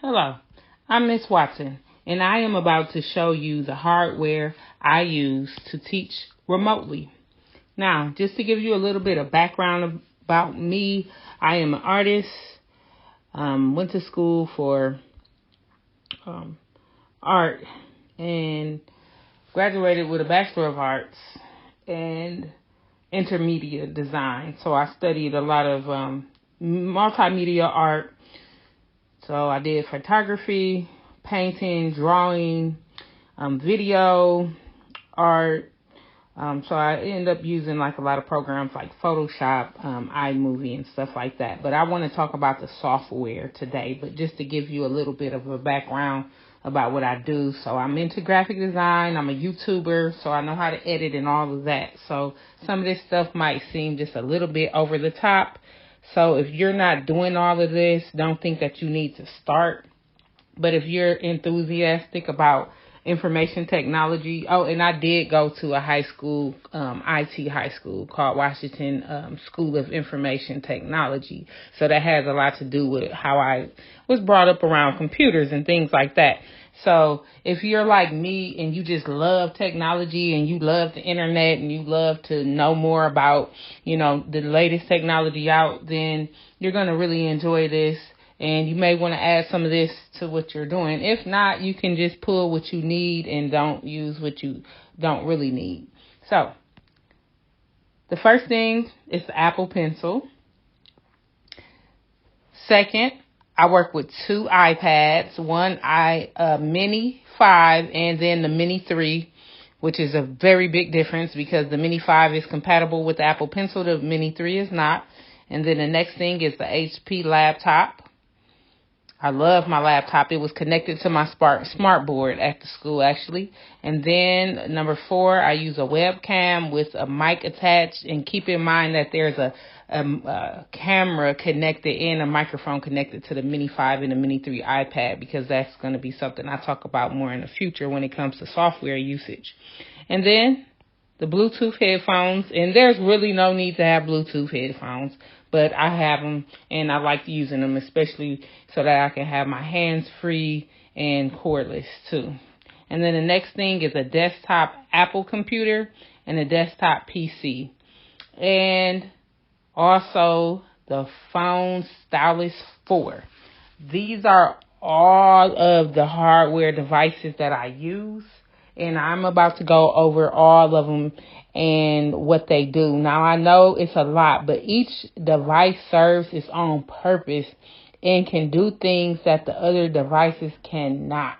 Hello, I'm Miss Watson, and I am about to show you the hardware I use to teach remotely. Now, just to give you a little bit of background about me, I am an artist, went to school for art, and graduated with a Bachelor of Arts and intermedia design. So I studied a lot of multimedia art. So I did photography, painting, drawing, video, art. So I ended up using like a lot of programs like Photoshop, iMovie, and stuff like that. But I want to talk about the software today, but just to give you a little bit of a background about what I do. So I'm into graphic design. I'm a YouTuber, so I know how to edit and all of that. So some of this stuff might seem just a little bit over the top. So if you're not doing all of this, don't think that you need to start. But if you're enthusiastic about information technology, and I did go to a high school, IT high school called Washington School of Information Technology. So that has a lot to do with how I was brought up around computers and things like that. So if you're like me and you just love technology and you love the internet and you love to know more about, the latest technology out, then you're going to really enjoy this. And you may want to add some of this to what you're doing. If not, you can just pull what you need and don't use what you don't really need. So the first thing is the Apple Pencil. Second, I work with two iPads, one Mini 5 and then the Mini 3, which is a very big difference because the Mini 5 is compatible with the Apple Pencil, the Mini 3 is not. And then the next thing is the HP laptop. I love my laptop. It was connected to my smart board at the school, actually. And then number 4, I use a webcam with a mic attached. And keep in mind that there's a camera connected and a microphone connected to the Mini 5 and the Mini 3 iPad, because that's going to be something I talk about more in the future when it comes to software usage. And then the Bluetooth headphones. And there's really no need to have Bluetooth headphones, but I have them and I like using them, especially so that I can have my hands free and cordless too. And then the next thing is a desktop Apple computer and a desktop PC. And also the phone Stylus 4. These are all of the hardware devices that I use, and I'm about to go over all of them and what they do. Now, I know it's a lot, but each device serves its own purpose and can do things that the other devices cannot.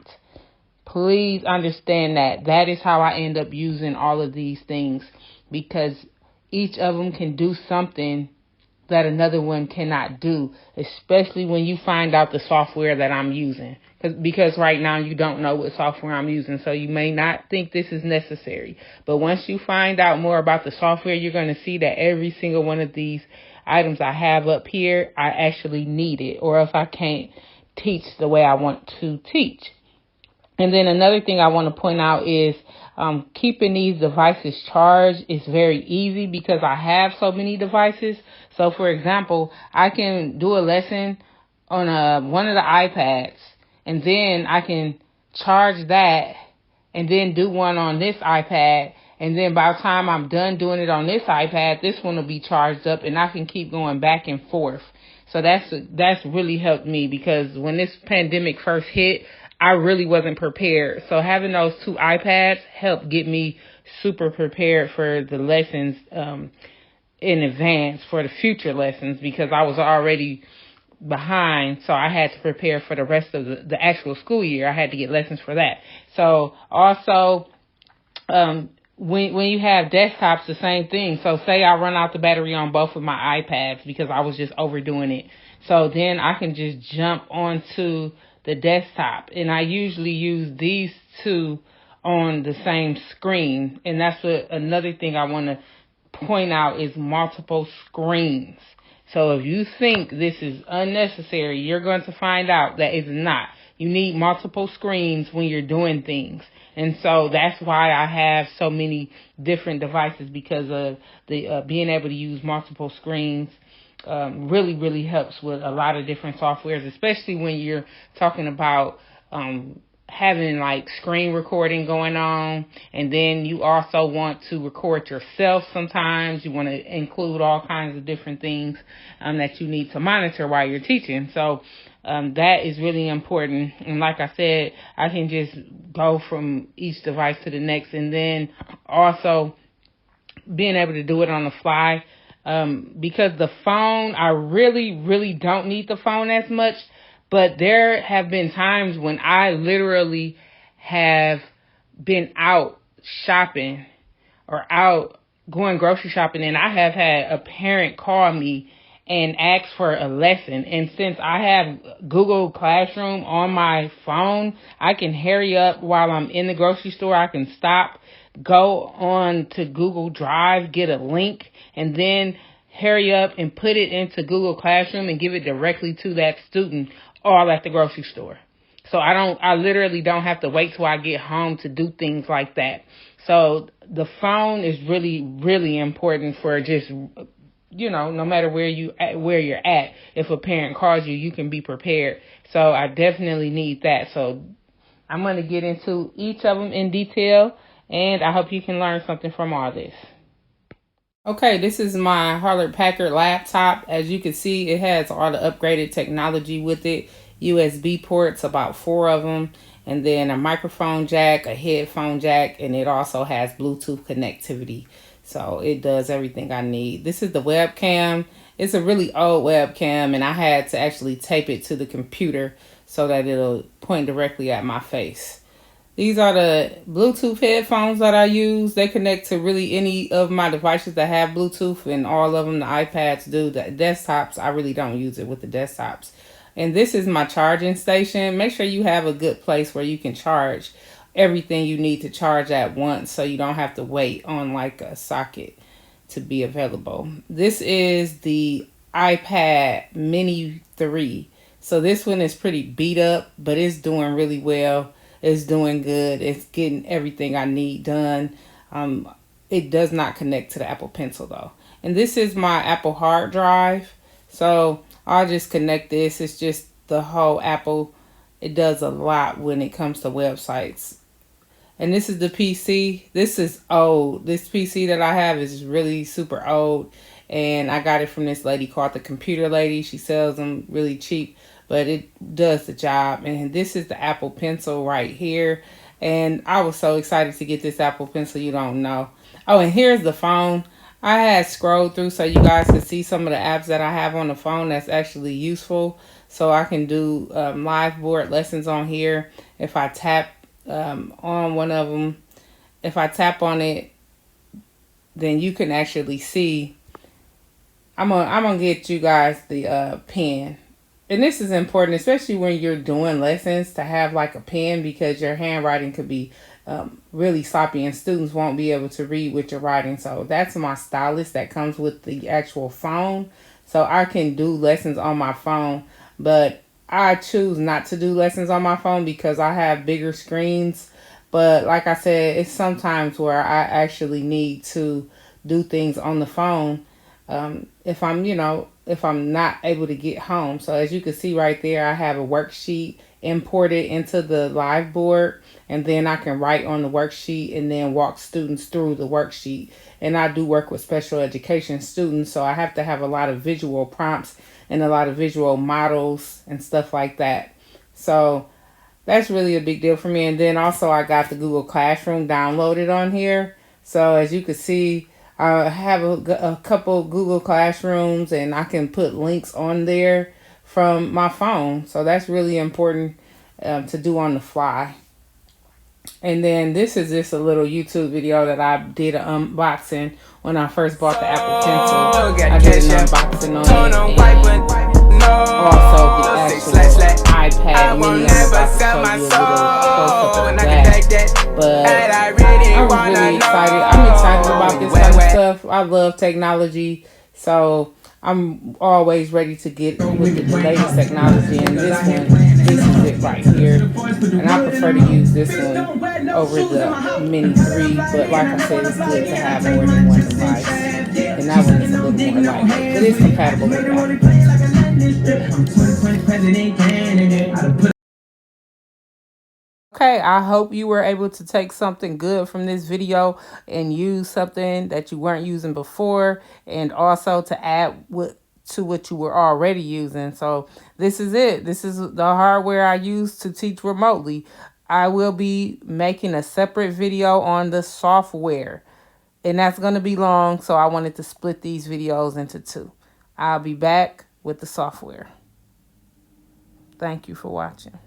Please understand that. That is how I end up using all of these things, because each of them can do something that another one cannot do, especially when you find out the software that I'm using. Because right now you don't know what software I'm using, so you may not think this is necessary. But once you find out more about the software, you're going to see that every single one of these items I have up here, I actually need it, or else I can't teach the way I want to teach. And then another thing I want to point out is keeping these devices charged is very easy because I have so many devices. So, for example, I can do a lesson on one of the iPads, and then I can charge that and then do one on this iPad. And then by the time I'm done doing it on this iPad, this one will be charged up, and I can keep going back and forth. So that's really helped me, because when this pandemic first hit, I really wasn't prepared. So having those two iPads helped get me super prepared for the lessons in advance, for the future lessons, because I was already behind. So I had to prepare for the rest of the actual school year. I had to get lessons for that. So also, when you have desktops, the same thing. So say I run out the battery on both of my iPads because I was just overdoing it. So then I can just jump onto the desktop, and I usually use these two on the same screen. And that's another thing I want to point out is multiple screens. So if you think this is unnecessary, you're going to find out that it's not. You need multiple screens when you're doing things. And so that's why I have so many different devices, because of the being able to use multiple screens. really helps with a lot of different softwares, especially when you're talking about having like screen recording going on, and then you also want to record yourself sometimes. You want to include all kinds of different things that you need to monitor while you're teaching. So that is really important. And like I said, I can just go from each device to the next, and then also being able to do it on the fly. Because the phone, I really don't need the phone as much, but there have been times when I literally have been out shopping or out going grocery shopping, and I have had a parent call me and ask for a lesson. And since I have Google Classroom on my phone, I can hurry up while I'm in the grocery store. I can stop, go on to Google Drive, get a link, and then hurry up and put it into Google Classroom and give it directly to that student all at the grocery store. So I literally don't have to wait till I get home to do things like that. So the phone is really important for just, no matter where you're at. If a parent calls you, you can be prepared. So I definitely need that. So I'm going to get into each of them in detail, and I hope you can learn something from all this. Okay, this is my Hewlett-Packard laptop. As you can see, it has all the upgraded technology with it. USB ports, about 4 of them, and then a microphone jack, a headphone jack, and it also has Bluetooth connectivity. So it does everything I need. This is the webcam. It's a really old webcam, and I had to actually tape it to the computer so that it'll point directly at my face. These are the Bluetooth headphones that I use. They connect to really any of my devices that have Bluetooth, and all of them, the iPads do. The desktops, I really don't use it with the desktops. And this is my charging station. Make sure you have a good place where you can charge everything you need to charge at once, so you don't have to wait on like a socket to be available. This is the iPad Mini 3. So this one is pretty beat up, but it's doing really well. It's doing good. It's getting everything I need done. It does not connect to the Apple Pencil though. And this is my Apple hard drive. So I'll just connect this. It's just the whole Apple. It does a lot when it comes to websites. And this is the PC. This is old. This PC that I have is really super old. And I got it from this lady called the Computer Lady. She sells them really cheap, but it does the job. And this is the Apple Pencil right here. And I was so excited to get this Apple Pencil, you don't know. Oh, and here's the phone. I had scrolled through so you guys could see some of the apps that I have on the phone that's actually useful. So I can do live board lessons on here. If I tap on one of them, if I tap on it, then you can actually see. I'm gonna get you guys the pen. And this is important, especially when you're doing lessons, to have like a pen, because your handwriting could be really sloppy and students won't be able to read what you're writing. So that's my stylus that comes with the actual phone. So I can do lessons on my phone, but I choose not to do lessons on my phone because I have bigger screens. But like I said, it's sometimes where I actually need to do things on the phone if I'm not able to get home. So as you can see right there, I have a worksheet imported into the live board, and then I can write on the worksheet and then walk students through the worksheet. And I do work with special education students, so I have to have a lot of visual prompts and a lot of visual models and stuff like that. So that's really a big deal for me. And then also I got the Google Classroom downloaded on here. So as you can see, I have a couple Google Classrooms, and I can put links on there from my phone. So that's really important to do on the fly. And then this is just a little YouTube video that I did an unboxing when I first bought the Apple Pencil. I did an unboxing on it, and also the actual iPad Mini. I'm about to show you a little close-up of that. But I'm really excited. I'm excited about this kind of stuff. I love technology, so I'm always ready to get with the latest technology. And this is it right here. And I prefer to use this one over the Mini 3. But like I said, it's good to have more than one device. And and that one is a little more lightweight, but it's compatible with that. Okay, I hope you were able to take something good from this video and use something that you weren't using before, and also to add to what you were already using. So this is it. This is the hardware I use to teach remotely. I will be making a separate video on the software, and that's going to be long, so I wanted to split these videos into two. I'll be back with the software. Thank you for watching.